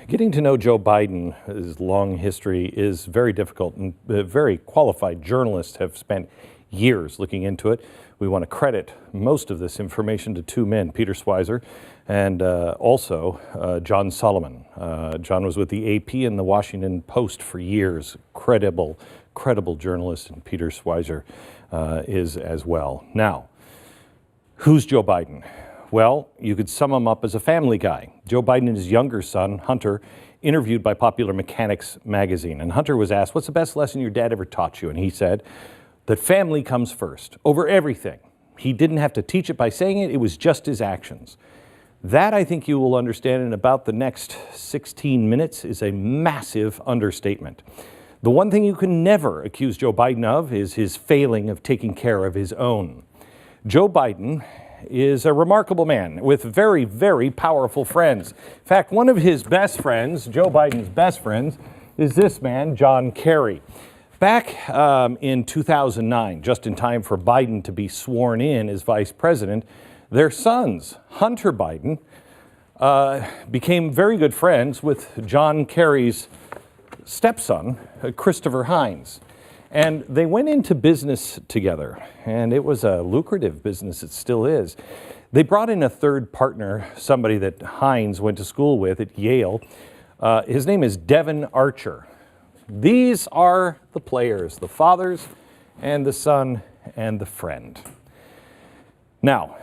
Getting to know Joe Biden, his long history, is very difficult, and very qualified journalists have spent years looking into it. We want to credit most of this information to two men, Peter Schweizer and also John Solomon. John was with the AP and the Washington Post for years. Credible journalist, and Peter Schweizer is as well. Now, who's Joe Biden? Well, you could sum him up as a family guy. Joe Biden and his younger son, Hunter, interviewed by Popular Mechanics magazine. And Hunter was asked, what's the best lesson your dad ever taught you? And he said that family comes first, over everything. He didn't have to teach it by saying it, it was just his actions. That, I think you will understand in about the next 16 minutes, is a massive understatement. The one thing you can never accuse Joe Biden of is his failing of taking care of his own. Joe Biden is a remarkable man with very, very powerful friends. In fact, one of his best friends, Joe Biden's best friends, is this man, John Kerry. Back in 2009, just in time for Biden to be sworn in as vice president, their sons, Hunter Biden, became very good friends with John Kerry's stepson, Christopher Hines. And they went into business together, and it was a lucrative business, it still is. They brought in a third partner, somebody that Hines went to school with at Yale. His name is Devin Archer. These are the players, the fathers and the son and the friend. Now,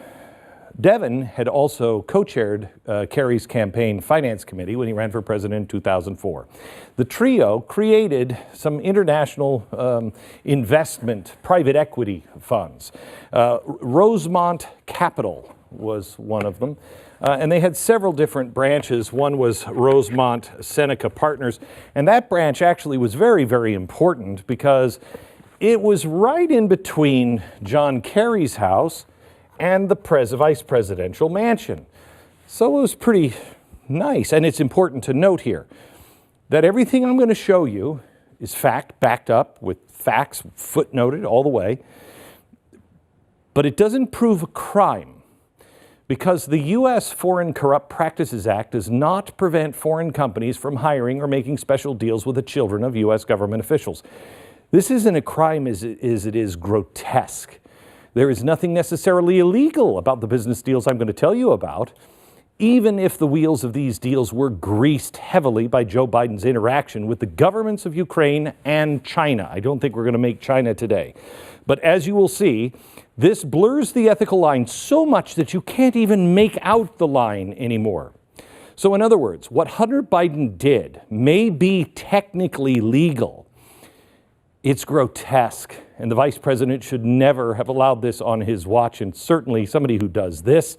Devin had also co-chaired Kerry's campaign finance committee when he ran for president in 2004. The trio created some international investment private equity funds. Rosemont Capital was one of them. And they had several different branches. One was Rosemont Seneca Partners. And that branch actually was very, very important because it was right in between John Kerry's house and the vice presidential mansion. So it was pretty nice. And it's important to note here that everything I'm going to show you is fact, backed up with facts, footnoted all the way. But it doesn't prove a crime because the U.S. Foreign Corrupt Practices Act does not prevent foreign companies from hiring or making special deals with the children of U.S. government officials. This isn't a crime as it is grotesque. There is nothing necessarily illegal about the business deals I'm going to tell you about, even if the wheels of these deals were greased heavily by Joe Biden's interaction with the governments of Ukraine and China. I don't think we're going to make China today. But as you will see, this blurs the ethical line so much that you can't even make out the line anymore. So in other words, what Hunter Biden did may be technically legal. It's grotesque, and the vice president should never have allowed this on his watch, and certainly somebody who does this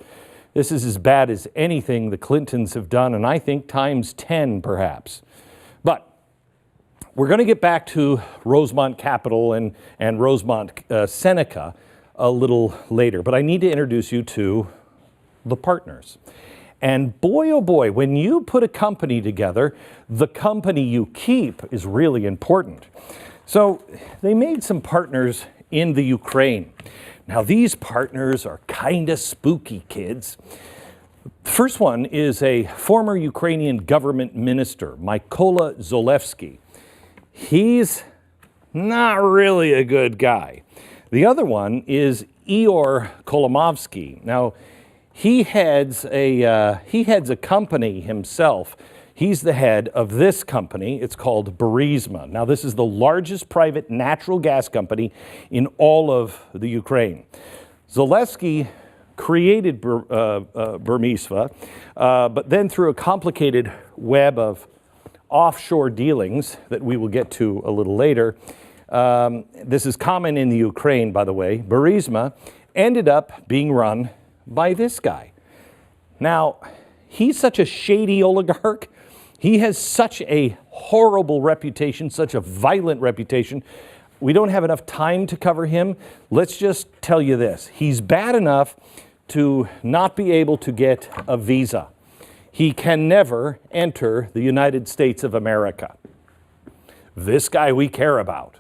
is as bad as anything the Clintons have done, and I think times 10 perhaps. But we're going to get back to Rosemont Capital and Rosemont Seneca a little later, but I need to introduce you to the partners. And boy, oh boy, when you put a company together, the company you keep is really important. So they made some partners in the Ukraine. Now these partners are kind of spooky, kids. The first one is a former Ukrainian government minister, Mykola Zolevsky. He's not really a good guy. The other one is Ihor Kolomovsky. Now he heads a company himself. He's the head of this company. It's called Burisma. Now, this is the largest private natural gas company in all of the Ukraine. Zalewski created Burisma, but then through a complicated web of offshore dealings that we will get to a little later, this is common in the Ukraine, by the way, Burisma ended up being run by this guy. Now, he's such a shady oligarch. He has such a horrible reputation, such a violent reputation. We don't have enough time to cover him. Let's just tell you this. He's bad enough to not be able to get a visa. He can never enter the United States of America. This guy we care about.